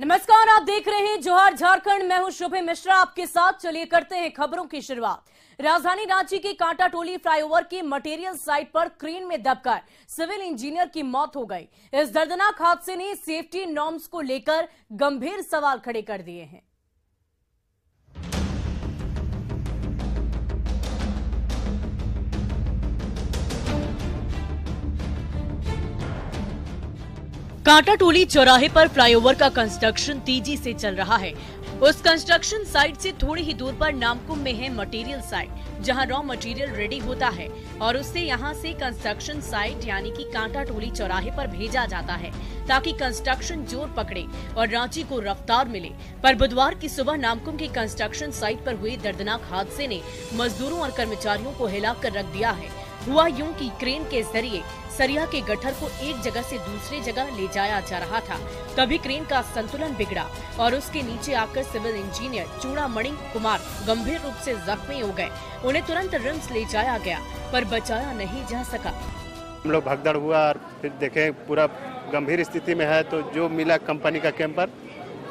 नमस्कार, आप देख रहे हैं जोहार झारखंड। मैं हूं शुभे मिश्रा आपके साथ। चलिए करते हैं खबरों की शुरुआत। राजधानी रांची के कांटाटोली फ्लाईओवर के मटेरियल साइट पर क्रेन में दबकर सिविल इंजीनियर की मौत हो गई। इस दर्दनाक हादसे ने सेफ्टी नॉर्म्स को लेकर गंभीर सवाल खड़े कर दिए हैं। कांटाटोली चौराहे पर फ्लाईओवर का कंस्ट्रक्शन तेजी से चल रहा है। उस कंस्ट्रक्शन साइट से थोड़ी ही दूर पर नामकुम में है मटेरियल साइट, जहां रॉ मटेरियल रेडी होता है और उससे यहां से कंस्ट्रक्शन साइट यानी कि कांटाटोली चौराहे पर भेजा जाता है ताकि कंस्ट्रक्शन जोर पकड़े और रांची को रफ्तार मिले। पर बुधवार की सुबह नामकुम की कंस्ट्रक्शन साइट पर हुए दर्दनाक हादसे ने मजदूरों और कर्मचारियों को हिलाकर रख दिया है। हुआ यूं कि क्रेन के जरिए सरिया के गट्ठर को एक जगह से दूसरी जगह ले जाया जा रहा था, तभी क्रेन का संतुलन बिगड़ा और उसके नीचे आकर सिविल इंजीनियर चूड़ामणि कुमार गंभीर रूप से जख्मी हो गए। उन्हें तुरंत रिम्स ले जाया गया पर बचाया नहीं जा सका। हम लोग भगदड़ हुआ और फिर देखे पूरा गंभीर स्थिति में है, तो जो मिला कंपनी का कैंपर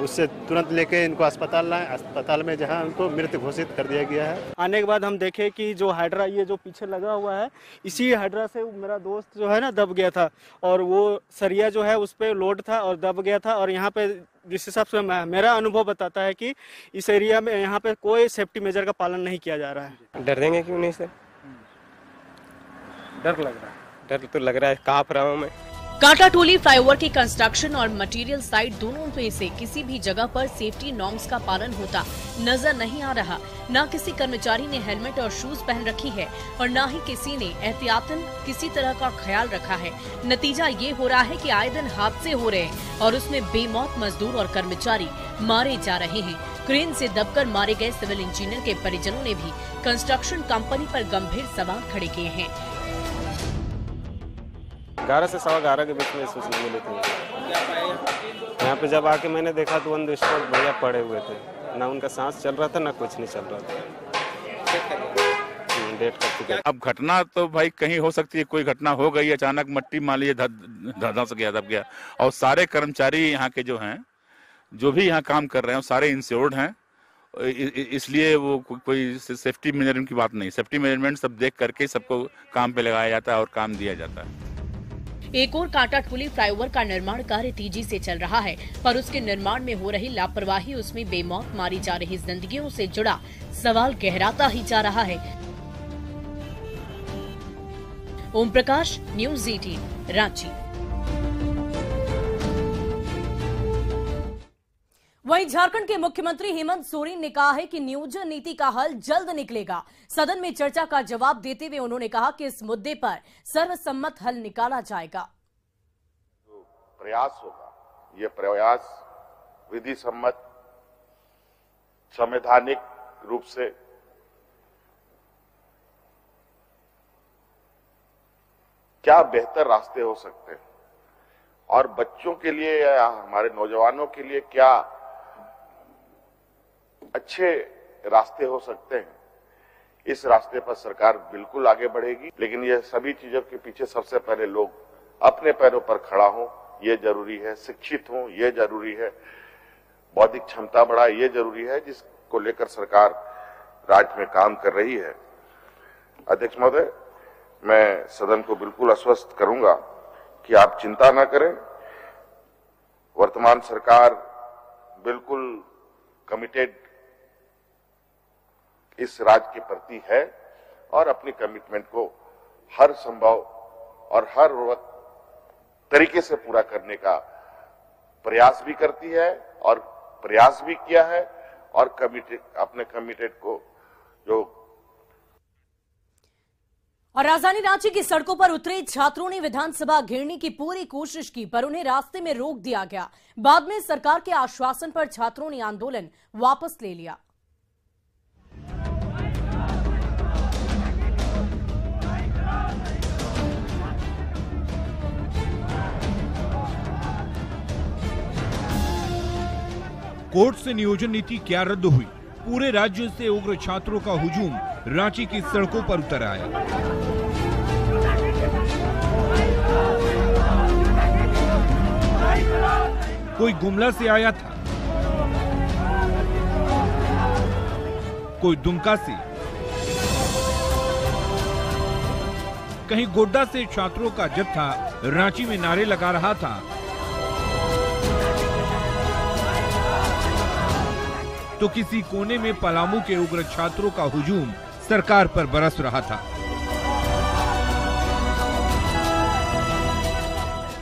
उससे तुरंत लेके इनको अस्पताल लाए। अस्पताल में जहां उनको मृत घोषित कर दिया गया है। आने के बाद हम देखे कि जो हाइड्रा ये जो पीछे लगा हुआ है, इसी हाइड्रा से मेरा दोस्त जो है ना दब गया था और वो सरिया जो है उस पे लोड था और दब गया था। और यहाँ पे जिस हिसाब से मेरा अनुभव बताता है कि इस एरिया में यहाँ पे कोई सेफ्टी मेजर का पालन नहीं किया जा रहा है। डरेंगे क्यों नहीं सर? डर लग रहा है। डर तो लग रहा है, कांप रहा हूँ मैं। कांटाटोली फ्लाईओवर की कंस्ट्रक्शन और मटेरियल साइट दोनों में से किसी भी जगह पर सेफ्टी नॉर्म्स का पालन होता नजर नहीं आ रहा। न किसी कर्मचारी ने हेलमेट और शूज पहन रखी है और न ही किसी ने एहतियातन किसी तरह का ख्याल रखा है। नतीजा ये हो रहा है कि आए दिन हादसे हो रहे हैं और उसमें बेमौत मजदूर और कर्मचारी मारे जा रहे हैं। क्रेन से दबकर मारे गए सिविल इंजीनियर के परिजनों ने भी कंस्ट्रक्शन कंपनी पर गंभीर सवाल खड़े किए हैं। 11 से 11:15 के बीच में सूचना मिली थी। यहाँ पे जब आके मैंने देखा तो ऑन द स्पॉट भैया पड़े हुए थे, ना उनका सांस चल रहा था ना कुछ नहीं चल रहा था। डेट कर चुके। अब घटना तो भाई कहीं हो सकती है, कोई घटना हो गई अचानक, मट्टी मान लीजिए धंस गया, दब गया। और सारे कर्मचारी यहाँ के जो हैं, जो भी यहाँ काम कर रहे हैं, सारे इंश्योर्ड हैं, इसलिए वो कोई सेफ्टी मैनेजमेंट की बात नहीं। सेफ्टी मैनेजमेंट सब देख करके सबको काम पे लगाया जाता है और काम दिया जाता है। एक और कांटाटोली फ्लाईओवर का निर्माण कार्य तेजी से चल रहा है, पर उसके निर्माण में हो रही लापरवाही, उसमें बेमौत मारी जा रही जिंदगियों से जुड़ा सवाल गहराता ही जा रहा है। ओम प्रकाश, न्यूज़ 18, रांची। वहीं झारखंड के मुख्यमंत्री हेमंत सोरेन ने कहा है कि नियोजन नीति का हल जल्द निकलेगा। सदन में चर्चा का जवाब देते हुए उन्होंने कहा कि इस मुद्दे पर सर्वसम्मत हल निकाला जाएगा। जो प्रयास होगा, ये प्रयास विधि सम्मत, संवैधानिक रूप से क्या बेहतर रास्ते हो सकते हैं और बच्चों के लिए या हमारे नौजवानों के लिए क्या अच्छे रास्ते हो सकते हैं, इस रास्ते पर सरकार बिल्कुल आगे बढ़ेगी। लेकिन ये सभी चीजों के पीछे सबसे पहले लोग अपने पैरों पर खड़ा हो, ये जरूरी है। शिक्षित हो, ये जरूरी है। बौद्धिक क्षमता बढ़ाए, ये जरूरी है, जिसको लेकर सरकार राज्य में काम कर रही है। अध्यक्ष महोदय, मैं सदन को बिल्कुल आश्वस्त करूंगा कि आप चिंता न करें। वर्तमान सरकार बिल्कुल कमिटेड इस राज्य के प्रति है और अपनी कमिटमेंट को हर संभव और हर तरीके से पूरा करने का प्रयास भी करती है और प्रयास भी किया है और अपने कमिटेड को जो। और राजधानी रांची की सड़कों पर उतरे छात्रों ने विधानसभा घेरने की पूरी कोशिश की, पर उन्हें रास्ते में रोक दिया गया। बाद में सरकार के आश्वासन पर छात्रों ने आंदोलन वापस ले लिया। कोर्ट से नियोजन नीति क्या रद्द हुई? पूरे राज्य से उग्र छात्रों का हुजूम रांची की सड़कों पर उतर आया। कोई गुमला से आया था, कोई दुमका से, कहीं गोड्डा से छात्रों का जत्था रांची में नारे लगा रहा था, तो किसी कोने में पलामू के उग्र छात्रों का हुजूम सरकार पर बरस रहा था।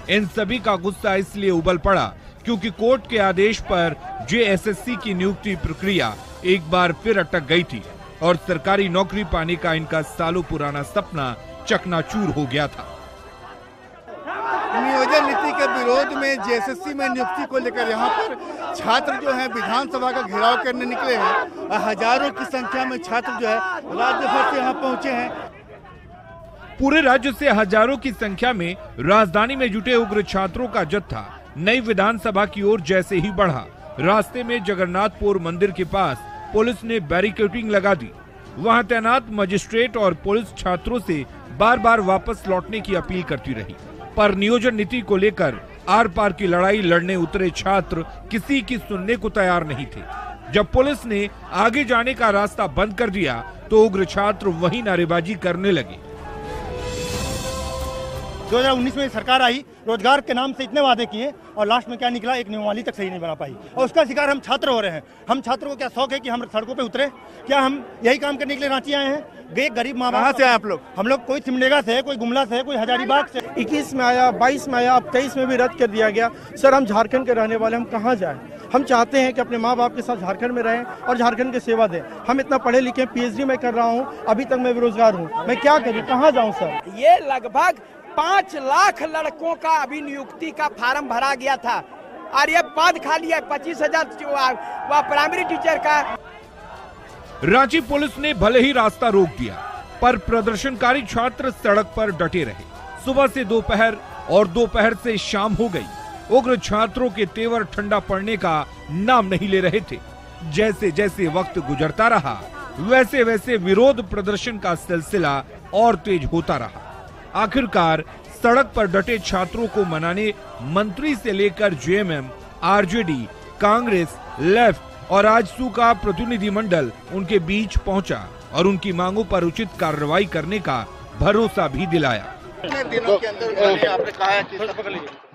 इन सभी का गुस्सा इसलिए उबल पड़ा क्योंकि कोर्ट के आदेश पर जेएसएससी की नियुक्ति प्रक्रिया एक बार फिर अटक गई थी और सरकारी नौकरी पाने का इनका सालों पुराना सपना चकनाचूर हो गया था। नियोजन नीति के विरोध में जेएसएससी में नियुक्ति को लेकर यहाँ पर छात्र जो है विधानसभा का घेराव करने निकले हैं। हजारों की संख्या में छात्र जो है राज्य भर से यहाँ पहुँचे हैं। पूरे राज्य से हजारों की संख्या में राजधानी में जुटे उग्र छात्रों का जत्था नई विधानसभा की ओर जैसे ही बढ़ा, रास्ते में जगन्नाथपुर मंदिर के पास पुलिस ने बैरिकेडिंग लगा दी। वहां तैनात मजिस्ट्रेट और पुलिस छात्रों से बार बार वापस लौटने की अपील करती रही, पर नियोजन नीति को लेकर आर पार की लड़ाई लड़ने उतरे छात्र किसी की सुनने को तैयार नहीं थे। जब पुलिस ने आगे जाने का रास्ता बंद कर दिया तो उग्र छात्र वहीं नारेबाजी करने लगे। 2019 में सरकार आई, रोजगार के नाम से इतने वादे किए और लास्ट में क्या निकला, एक नियमावली तक सही नहीं बना पाई और उसका शिकार हम छात्र हो रहे हैं। हम छात्रों को क्या शौक है कि हम सड़कों पे उतरे? क्या हम यही काम करने के लिए रांची आए हैं? गरीब माँ बाप से आए आप लोग? हम लोग कोई सिमडेगा से, कोई गुमला से, कोई हजारीबाग से। 21 में आया, 22 में आया, अब 23 में भी रद्द कर दिया गया। सर हम झारखंड के रहने वाले, हम कहाँ जाएं? हम चाहते हैं कि अपने माँ बाप के साथ झारखंड में रहें और झारखंड की सेवा दें। हम इतना पढ़े लिखे, पीएचडी मैं कर रहा हूँ, अभी तक मैं बेरोजगार हूँ। मैं क्या करूँ, कहाँ जाऊँ सर? ये लगभग 5 लाख लड़कों का अभी नियुक्ति का फार्म भरा गया था और ये पद खाली है 25,000 प्राइमरी टीचर का। रांची पुलिस ने भले ही रास्ता रोक दिया, पर प्रदर्शनकारी छात्र सड़क पर डटे रहे। सुबह से दोपहर और दोपहर से शाम हो गई, उग्र छात्रों के तेवर ठंडा पड़ने का नाम नहीं ले रहे थे। जैसे जैसे वक्त गुजरता रहा, वैसे वैसे विरोध प्रदर्शन का सिलसिला और तेज होता रहा। आखिरकार सड़क पर डटे छात्रों को मनाने मंत्री से लेकर जेएमएम, आरजेडी, कांग्रेस, लेफ्ट और आजसू का प्रतिनिधिमंडल उनके बीच पहुंचा और उनकी मांगों पर उचित कार्रवाई करने का भरोसा भी दिलाया। दिनों के अंदर आपने कहा है कि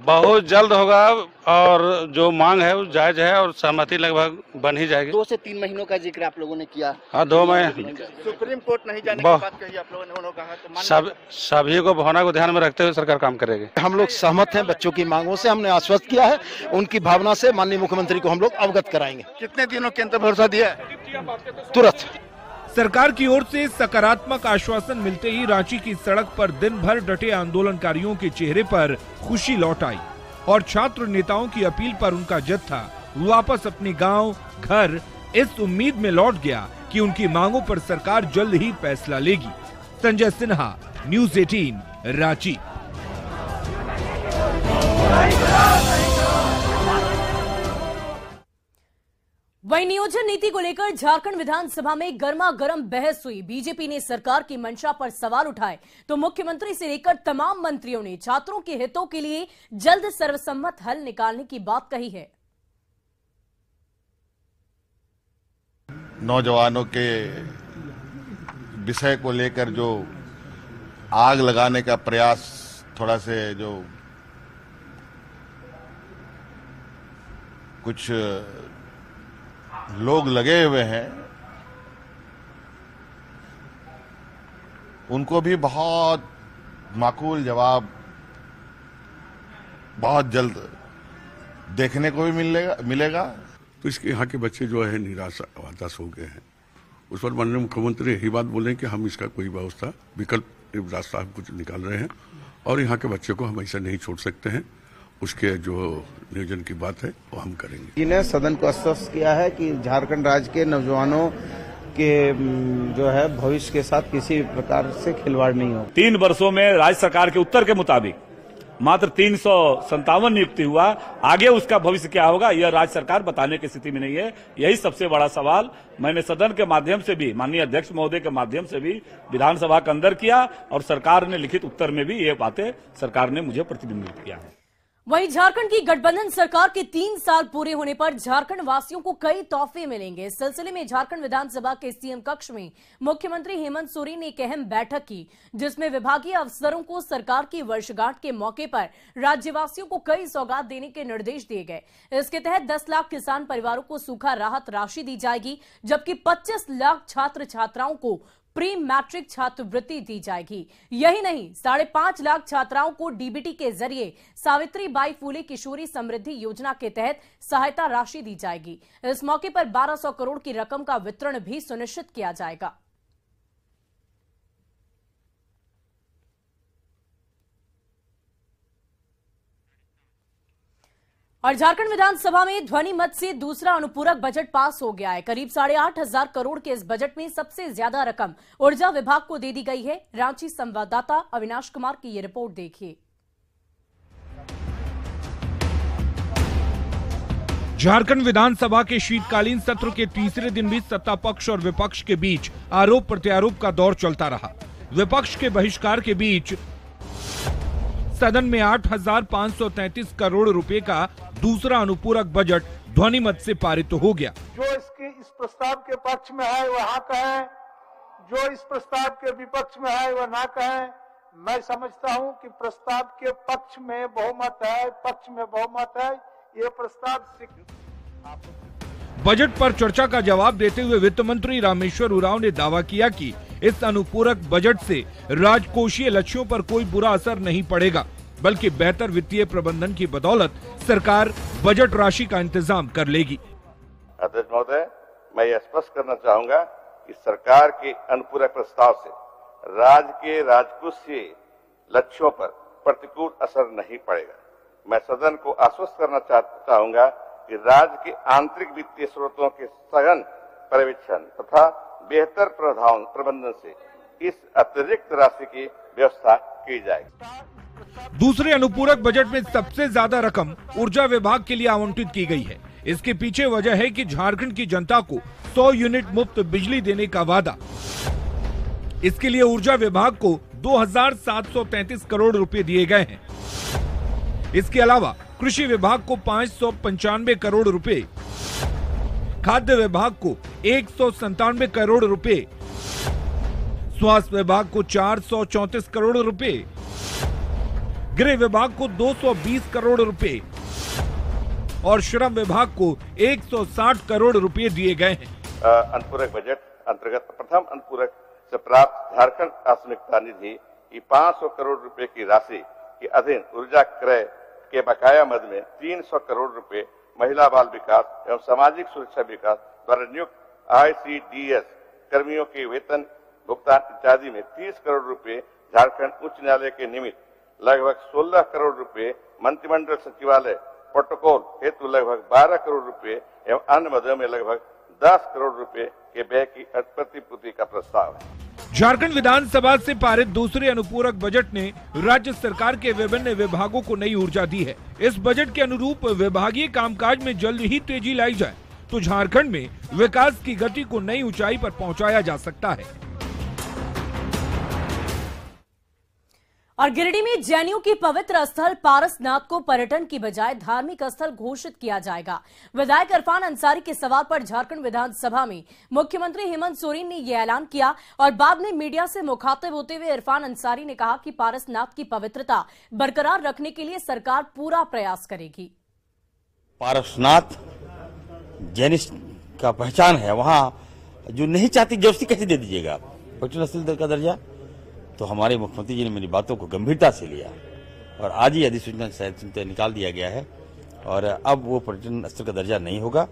बहुत जल्द होगा और जो मांग है वो जायज है और सहमति लगभग बन ही जाएगी। 2 से 3 महीनों का जिक्र आप लोगों ने किया। हाँ, 2 महीने। सुप्रीम कोर्ट नहीं जाने की बात कही आप लोगों ने, कहा तो सभी को भावना को ध्यान में रखते हुए सरकार काम करेगी। हम लोग सहमत हैं बच्चों की मांगों से, हमने आश्वस्त किया है। उनकी भावना से माननीय मुख्यमंत्री को हम लोग अवगत कराएंगे। कितने दिनों के अंदर भरोसा दिया है? तुरंत। सरकार की ओर से सकारात्मक आश्वासन मिलते ही रांची की सड़क पर दिन भर डटे आंदोलनकारियों के चेहरे पर खुशी लौट आई और छात्र नेताओं की अपील पर उनका जत्था वापस अपने गांव, घर इस उम्मीद में लौट गया कि उनकी मांगों पर सरकार जल्द ही फैसला लेगी। संजय सिन्हा, न्यूज़ 18, रांची। वहीं नियोजन नीति को लेकर झारखंड विधानसभा में गर्मा गर्म बहस हुई। बीजेपी ने सरकार की मंशा पर सवाल उठाए तो मुख्यमंत्री से लेकर तमाम मंत्रियों ने छात्रों के हितों के लिए जल्द सर्वसम्मत हल निकालने की बात कही है। नौजवानों के विषय को लेकर जो आग लगाने का प्रयास थोड़ा से जो कुछ लोग लगे हुए हैं, उनको भी बहुत माकूल जवाब बहुत जल्द देखने को भी मिलेगा। तो इसके यहाँ के बच्चे जो है निराश हताश हो गए हैं। उस पर माननीय मुख्यमंत्री यही बात बोले कि हम इसका कोई व्यवस्था विकल्प रास्ता हम कुछ निकाल रहे हैं और यहाँ के बच्चे को हम ऐसा नहीं छोड़ सकते हैं। उसके जो नियोजन की बात है वो हम करेंगे। इन्हें सदन को आश्वस्त किया है कि झारखंड राज्य के नौजवानों के जो है भविष्य के साथ किसी प्रकार से खिलवाड़ नहीं हो। 3 वर्षों में राज्य सरकार के उत्तर के मुताबिक मात्र 357 नियुक्ति हुआ। आगे उसका भविष्य क्या होगा यह राज्य सरकार बताने की स्थिति में नहीं है। यही सबसे बड़ा सवाल मैंने सदन के माध्यम से भी, माननीय अध्यक्ष महोदय के माध्यम से भी विधानसभा के अंदर किया और सरकार ने लिखित उत्तर में भी ये बातें सरकार ने मुझे प्रतिबिंबित किया है। वहीं झारखंड की गठबंधन सरकार के 3 साल पूरे होने पर झारखंड वासियों को कई तोहफे मिलेंगे। इस सिलसिले में झारखंड विधानसभा के सीएम कक्ष में मुख्यमंत्री हेमंत सोरेन ने एक अहम बैठक की, जिसमें विभागीय अफसरों को सरकार की वर्षगांठ के मौके पर राज्यवासियों को कई सौगात देने के निर्देश दिए गए। इसके तहत 10 लाख किसान परिवारों को सूखा राहत राशि दी जाएगी, जबकि 25 लाख छात्र छात्राओं को प्री मैट्रिक छात्रवृत्ति दी जाएगी। यही नहीं, 5.5 लाख छात्राओं को डीबीटी के जरिए सावित्री बाई फुले किशोरी समृद्धि योजना के तहत सहायता राशि दी जाएगी। इस मौके पर 1200 करोड़ की रकम का वितरण भी सुनिश्चित किया जाएगा। और झारखंड विधानसभा में ध्वनि मत से दूसरा अनुपूरक बजट पास हो गया है। करीब 8,500 करोड़ के इस बजट में सबसे ज्यादा रकम ऊर्जा विभाग को दे दी गई है। रांची संवाददाता अविनाश कुमार की ये रिपोर्ट देखिए। झारखंड विधानसभा के शीतकालीन सत्र के तीसरे दिन भी सत्ता पक्ष और विपक्ष के बीच आरोप प्रत्यारोप का दौर चलता रहा। विपक्ष के बहिष्कार के बीच सदन में 8,533 करोड़ रुपए का दूसरा अनुपूरक बजट ध्वनिमत से पारित हो गया। जो इस प्रस्ताव के पक्ष में है वह हाँ कहें, जो इस प्रस्ताव के विपक्ष में है वह ना कहें। मैं समझता हूं कि प्रस्ताव के पक्ष में बहुमत है, पक्ष में बहुमत है। ये प्रस्ताव बजट पर चर्चा का जवाब देते हुए वित्त मंत्री रामेश्वर उरांव ने दावा किया कि इस अनुपूरक बजट से राजकोषीय लक्ष्यों पर कोई बुरा असर नहीं पड़ेगा, बल्कि बेहतर वित्तीय प्रबंधन की बदौलत सरकार बजट राशि का इंतजाम कर लेगी। अध्यक्ष महोदय, मैं यह स्पष्ट करना चाहूंगा कि सरकार के अनुपूरक प्रस्ताव से राज्य के राजकोषीय लक्ष्यों पर प्रतिकूल असर नहीं पड़ेगा। मैं सदन को आश्वस्त करना चाहूंगा कि राज्य के आंतरिक वित्तीय स्रोतों के सघन पर्यवेक्षण तथा बेहतर प्रबंधन से इस अतिरिक्त राशि की व्यवस्था की जाएगी। दूसरे अनुपूरक बजट में सबसे ज्यादा रकम ऊर्जा विभाग के लिए आवंटित की गई है। इसके पीछे वजह है कि झारखंड की जनता को 100 यूनिट मुफ्त बिजली देने का वादा। इसके लिए ऊर्जा विभाग को 2,733 करोड़ रुपए दिए गए हैं। इसके अलावा कृषि विभाग को 595 करोड़ रुपए, खाद्य विभाग को 197 करोड़ रुपए, स्वास्थ्य विभाग को 434 करोड़ रुपए, गृह विभाग को 220 करोड़ रुपए और श्रम विभाग को 160 करोड़ रुपए दिए गए हैं। अनुपूरक बजट अंतर्गत प्रथम अनुपूरक से प्राप्त झारखंड आकस्मिकता निधि की 500 करोड़ रुपए की राशि के अधीन ऊर्जा क्रय के बकाया मद में 300 करोड़ रुपए महिला बाल विकास एवं सामाजिक सुरक्षा विकास द्वारा नियुक्त ICDS कर्मियों के वेतन भुगतान इत्यादि में 30 करोड़ रुपए, झारखंड उच्च न्यायालय के निमित्त लगभग 16 करोड़ रुपए, मंत्रिमंडल सचिवालय प्रोटोकॉल हेतु लगभग 12 करोड़ रुपए एवं अन्य मदों में लगभग 10 करोड़ रुपए के व्यय की प्रतिपूर्ति का प्रस्ताव है। झारखंड विधानसभा से पारित दूसरे अनुपूरक बजट ने राज्य सरकार के विभिन्न विभागों को नई ऊर्जा दी है। इस बजट के अनुरूप विभागीय कामकाज में जल्द ही तेजी लाई जाए तो झारखंड में विकास की गति को नई ऊंचाई पर पहुंचाया जा सकता है। और गिरिडीह में जैनियों की पवित्र स्थल पारसनाथ को पर्यटन की बजाय धार्मिक स्थल घोषित किया जाएगा। विधायक इरफान अंसारी के सवाल पर झारखंड विधानसभा में मुख्यमंत्री हेमंत सोरेन ने यह ऐलान किया और बाद में मीडिया से मुखातिब होते हुए इरफान अंसारी ने कहा कि पारसनाथ की पवित्रता बरकरार रखने के लिए सरकार पूरा प्रयास करेगी। पारसनाथ जैनिस्ट का पहचान है, वहाँ जो नहीं चाहती जबरदस्ती कैसे दे दीजिएगा पर्यटन स्थल का दर्जा। तो हमारे मुख्यमंत्री जी ने मेरी बातों को गंभीरता से लिया और आज ही अधिसूचना निकाल दिया गया है और अब वो पर्यटन स्थल का दर्जा नहीं होगा।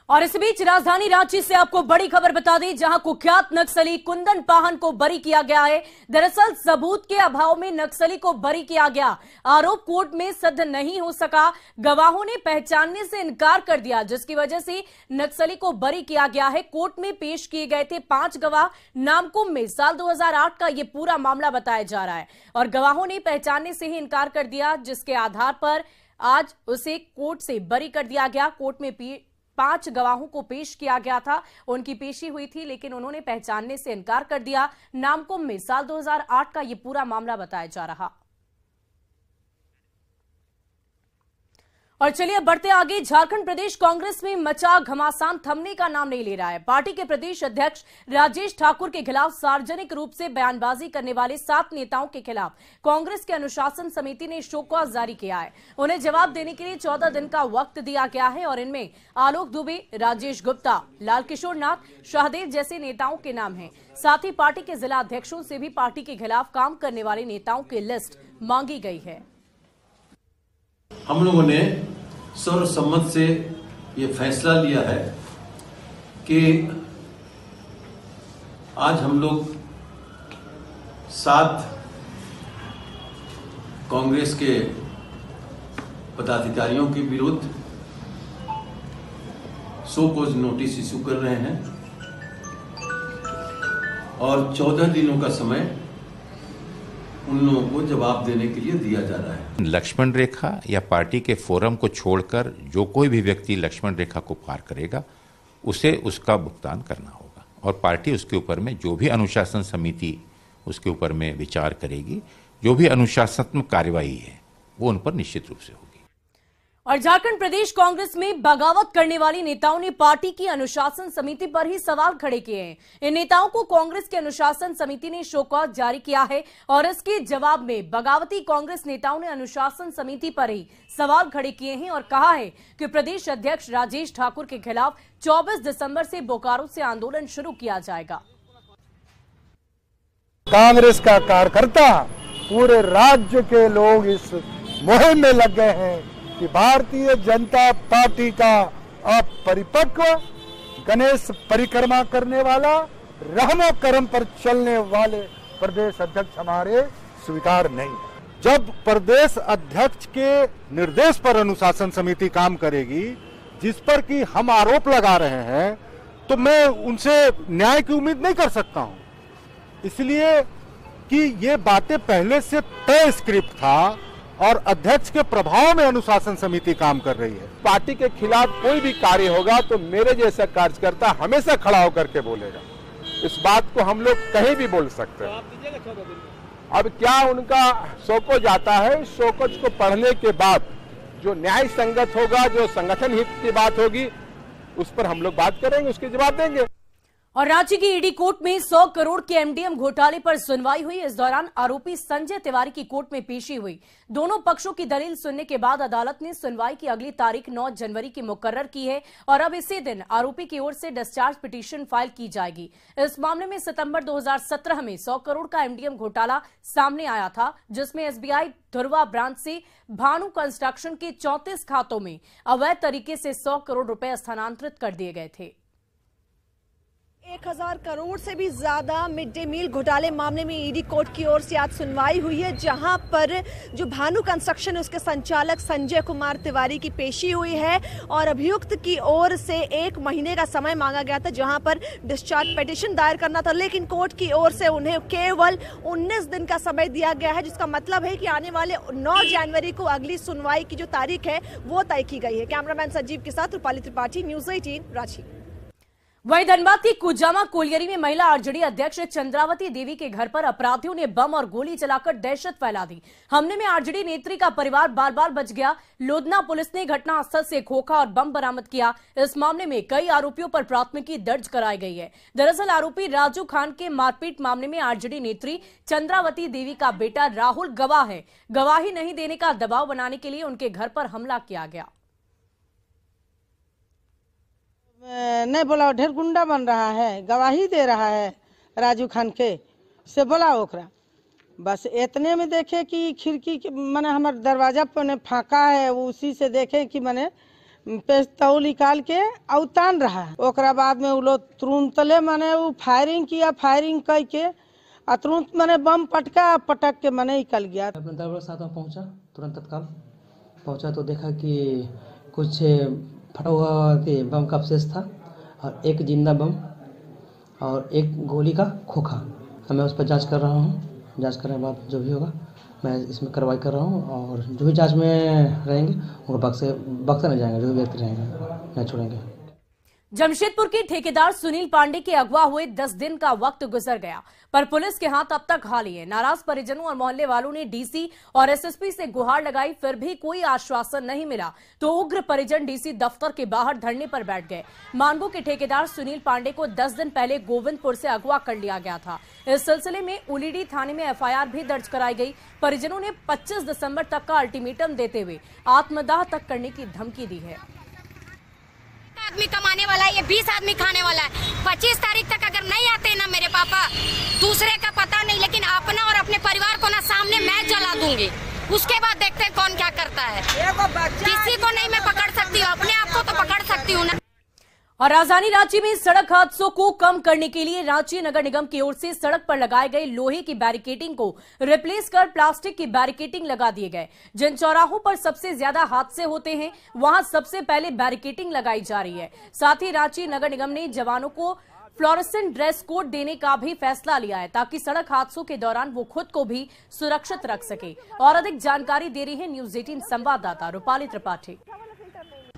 और इस बीच राजधानी रांची से आपको बड़ी खबर बता दें, जहां कुख्यात नक्सली कुंदन पाहन को बरी किया गया है। दरअसल सबूत के अभाव में नक्सली को बरी किया गया। आरोप कोर्ट में सिद्ध नहीं हो सका, गवाहों ने पहचानने से इनकार कर दिया, जिसकी वजह से नक्सली को बरी किया गया है। कोर्ट में पेश किए गए थे 5 गवाह। नामकुम में साल 2008 का ये पूरा मामला बताया जा रहा है और गवाहों ने पहचानने से ही इनकार कर दिया, जिसके आधार पर आज उसे कोर्ट से बरी कर दिया गया। कोर्ट में 5 गवाहों को पेश किया गया था, उनकी पेशी हुई थी, लेकिन उन्होंने पहचानने से इनकार कर दिया। नामकुम में साल 2008 का ये पूरा मामला बताया जा रहा। और चलिए बढ़ते आगे। झारखंड प्रदेश कांग्रेस में मचा घमासान थमने का नाम नहीं ले रहा है। पार्टी के प्रदेश अध्यक्ष राजेश ठाकुर के खिलाफ सार्वजनिक रूप से बयानबाजी करने वाले 7 नेताओं के खिलाफ कांग्रेस के अनुशासन समिति ने शो कॉज जारी किया है। उन्हें जवाब देने के लिए 14 दिन का वक्त दिया गया है और इनमें आलोक दुबे, राजेश गुप्ता, लाल किशोर नाथ, शाहदेव जैसे नेताओं के नाम हैं। साथ ही पार्टी के जिला अध्यक्षों से भी पार्टी के खिलाफ काम करने वाले नेताओं की लिस्ट मांगी गई है। हम लोगों ने सर्वसम्मत से ये फैसला लिया है कि आज हम लोग 7 कांग्रेस के पदाधिकारियों के विरुद्ध शो कॉज नोटिस इशू कर रहे हैं और 14 दिनों का समय उन लोगों को जवाब देने के लिए दिया जा रहा है। लक्ष्मण रेखा या पार्टी के फोरम को छोड़कर जो कोई भी व्यक्ति लक्ष्मण रेखा को पार करेगा उसे उसका भुगतान करना होगा और पार्टी उसके ऊपर में जो भी अनुशासन समिति उसके ऊपर में विचार करेगी, जो भी अनुशासनात्मक कार्यवाही है वो उन पर निश्चित रूप से होगी। और झारखंड प्रदेश कांग्रेस में बगावत करने वाले नेताओं ने पार्टी की अनुशासन समिति पर ही सवाल खड़े किए हैं। इन नेताओं को कांग्रेस की अनुशासन समिति ने शो कॉज जारी किया है और इसके जवाब में बगावती कांग्रेस नेताओं ने अनुशासन समिति पर ही सवाल खड़े किए हैं और कहा है कि प्रदेश अध्यक्ष राजेश ठाकुर के खिलाफ 24 दिसंबर से बोकारो से आंदोलन शुरू किया जाएगा। कांग्रेस का कार्यकर्ता, पूरे राज्य के लोग इस मुहिम में लग गए हैं कि भारतीय जनता पार्टी का अपरिपक्व, गणेश परिक्रमा करने वाला, रहमो करम पर चलने वाले प्रदेश अध्यक्ष हमारे स्वीकार नहीं। जब प्रदेश अध्यक्ष के निर्देश पर अनुशासन समिति काम करेगी, जिस पर कि हम आरोप लगा रहे हैं, तो मैं उनसे न्याय की उम्मीद नहीं कर सकता हूं। इसलिए कि ये बातें पहले से तय स्क्रिप्ट था और अध्यक्ष के प्रभाव में अनुशासन समिति काम कर रही है। पार्टी के खिलाफ कोई भी कार्य होगा तो मेरे जैसा कार्यकर्ता हमेशा खड़ा होकर के बोलेगा। इस बात को हम लोग कहीं भी बोल सकते हैं। अब क्या उनका शोकॉज आता है, शोकॉज को पढ़ने के बाद जो न्याय संगत होगा, जो संगठन हित की बात होगी, उस पर हम लोग बात करेंगे, उसके जवाब देंगे। और रांची की ईडी कोर्ट में 100 करोड़ के एमडीएम घोटाले पर सुनवाई हुई। इस दौरान आरोपी संजय तिवारी की कोर्ट में पेशी हुई। दोनों पक्षों की दलील सुनने के बाद अदालत ने सुनवाई की अगली तारीख 9 जनवरी की मुकर्रर की है और अब इसी दिन आरोपी की ओर से डिस्चार्ज पिटीशन फाइल की जाएगी। इस मामले में सितंबर 2017 में 100 करोड़ का एमडीएम घोटाला सामने आया था, जिसमें एसबीआई धुरवा ब्रांच से भानु कंस्ट्रक्शन के 34 खातों में अवैध तरीके से 100 करोड़ रुपए स्थानांतरित कर दिए गए थे। 1000 करोड़ से भी ज्यादा मिड डे मील घोटाले मामले में ईडी कोर्ट की ओर से आज सुनवाई हुई है, जहां पर जो भानु कंस्ट्रक्शन है उसके संचालक संजय कुमार तिवारी की पेशी हुई है और अभियुक्त की ओर से 1 महीने का समय मांगा गया था, जहां पर डिस्चार्ज पिटीशन दायर करना था, लेकिन कोर्ट की ओर से उन्हें केवल 19 दिन का समय दिया गया है, जिसका मतलब है कि आने वाले 9 जनवरी को अगली सुनवाई की जो तारीख है वो तय की गई है। कैमरामैन संजीव के साथ रूपाली त्रिपाठी, न्यूज़ 18 रांची। वहीं धनबाद की कुजामा कोलियरी में महिला आरजेडी अध्यक्ष चंद्रावती देवी के घर पर अपराधियों ने बम और गोली चलाकर दहशत फैला दी। हमले में आरजेडी नेत्री का परिवार बाल बाल बच गया। लोधना पुलिस ने घटनास्थल से खोखा और बम बरामद किया। इस मामले में कई आरोपियों पर प्राथमिकी दर्ज कराई गई है। दरअसल आरोपी राजू खान के मारपीट मामले में आरजेडी नेत्री चंद्रावती देवी का बेटा राहुल गवाह है। गवाही नहीं देने का दबाव बनाने के लिए उनके घर पर हमला किया गया। नहीं बोला, ढेर गुंडा बन रहा है, गवाही दे रहा है राजू खान के से बोला ओकरा। बस इतने में देखे कि खिड़की के मैंने हमारे दरवाजा पर फाका है, वो उसी से देखे कि मैंने पिस्तौल निकाल के उतान रहा है। ओकरा बाद में वो लोग तुरंतले मैंने वो फायरिंग किया, फायरिंग करके तुरंत मैंने बम पटक के मैंने निकल गया। अपने दरबार साथ में पहुंचा, तुरंत तत्काल पहुंचा तो देखा कि कुछ फटा हुआ बम का अवशेष था और एक जिंदा बम और एक गोली का खोखा। मैं उस पर जांच कर रहा हूँ। जांच करने के बाद जो भी होगा मैं इसमें कार्रवाई कर रहा हूँ और जो भी जांच में रहेंगे उनको बक्से नहीं जाएंगे, जो भी व्यक्ति रहेंगे नहीं छोड़ेंगे। जमशेदपुर के ठेकेदार सुनील पांडे के अगवा हुए 10 दिन का वक्त गुजर गया, पर पुलिस के हाथ अब तक खाली है। नाराज परिजनों और मोहल्ले वालों ने डीसी और एसएसपी से गुहार लगाई, फिर भी कोई आश्वासन नहीं मिला तो उग्र परिजन डीसी दफ्तर के बाहर धरने पर बैठ गए। मानगो के ठेकेदार सुनील पांडे को 10 दिन पहले गोविंदपुर से अगवा कर लिया गया था। इस सिलसिले में उलीडी थाने में एफआईआर भी दर्ज कराई गई। परिजनों ने 25 दिसंबर तक का अल्टीमेटम देते हुए आत्मदाह तक करने की धमकी दी है। आदमी कमाने वाला है, ये 20 आदमी खाने वाला है। 25 तारीख तक अगर नहीं आते ना मेरे पापा, दूसरे का पता नहीं, लेकिन अपना और अपने परिवार को ना सामने मैं जला दूंगी। उसके बाद देखते हैं कौन क्या करता है। किसी को नहीं मैं पकड़ सकती हूँ, अपने आप को तो पकड़ सकती हूँ ना। और राजधानी रांची में सड़क हादसों को कम करने के लिए रांची नगर निगम की ओर से सड़क पर लगाए गए लोहे की बैरिकेडिंग को रिप्लेस कर प्लास्टिक की बैरिकेडिंग लगा दिए गए। जिन चौराहों पर सबसे ज्यादा हादसे होते हैं वहां सबसे पहले बैरिकेडिंग लगाई जा रही है। साथ ही रांची नगर निगम ने जवानों को फ्लोरेसेंट ड्रेस कोड देने का भी फैसला लिया है ताकि सड़क हादसों के दौरान वो खुद को भी सुरक्षित रख सके। और अधिक जानकारी दे रही है न्यूज 18 संवाददाता रूपाली त्रिपाठी।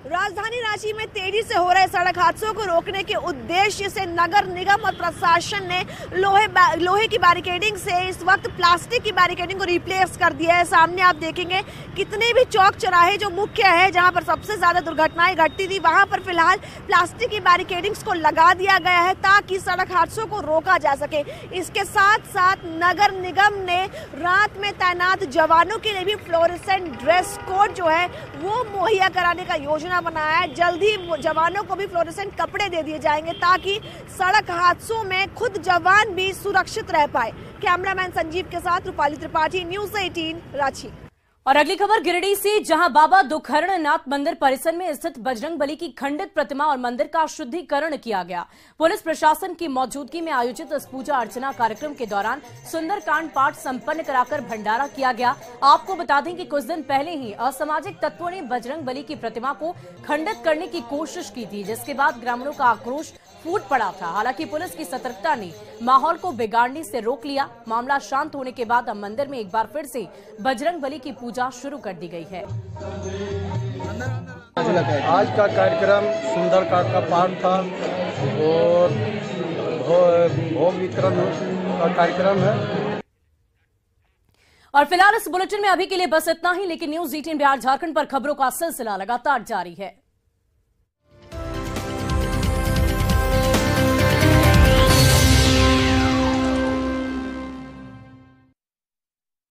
राजधानी रांची में तेजी से हो रहे सड़क हादसों को रोकने के उद्देश्य से नगर निगम और प्रशासन ने लोहे की बैरिकेडिंग से इस वक्त प्लास्टिक की बैरिकेडिंग को रिप्लेस कर दिया है। सामने आप देखेंगे कितने भी चौक चौराहे जो मुख्य है जहां पर सबसे ज्यादा दुर्घटनाएं घटती थी वहां पर फिलहाल प्लास्टिक की बैरिकेडिंग्स को लगा दिया गया है ताकि सड़क हादसों को रोका जा सके। इसके साथ साथ नगर निगम ने रात में तैनात जवानों के लिए भी फ्लोरेसेंट ड्रेस कोड जो है वो मुहैया कराने का योजना बनाया है। जल्द ही जवानों को भी फ्लोरेसेंट कपड़े दे दिए जाएंगे ताकि सड़क हादसों में खुद जवान भी सुरक्षित रह पाए। कैमरामैन संजीव के साथ रूपाली त्रिपाठी, न्यूज 18 रांची। और अगली खबर गिरिडीह से, जहां बाबा दुखहरण नाथ मंदिर परिसर में स्थित बजरंगबली की खंडित प्रतिमा और मंदिर का शुद्धिकरण किया गया। पुलिस प्रशासन की मौजूदगी में आयोजित इस पूजा अर्चना कार्यक्रम के दौरान सुंदरकांड पाठ संपन्न कराकर भंडारा किया गया। आपको बता दें कि कुछ दिन पहले ही असामाजिक तत्वों ने बजरंगबली की प्रतिमा को खंडित करने की कोशिश की थी, जिसके बाद ग्रामीणों का आक्रोश फूट पड़ा था। हालांकि पुलिस की सतर्कता ने माहौल को बिगाड़ने से रोक लिया। मामला शांत होने के बाद अब मंदिर में एक बार फिर से बजरंगबली की पूजा शुरू कर दी गई है। आज का कार्यक्रम सुंदरकांड का पाठ था और भोग वितरण का कार्यक्रम है। और फिलहाल इस बुलेटिन में अभी के लिए बस इतना ही, लेकिन न्यूज 18 बिहार झारखंड पर खबरों का सिलसिला लगातार जारी है।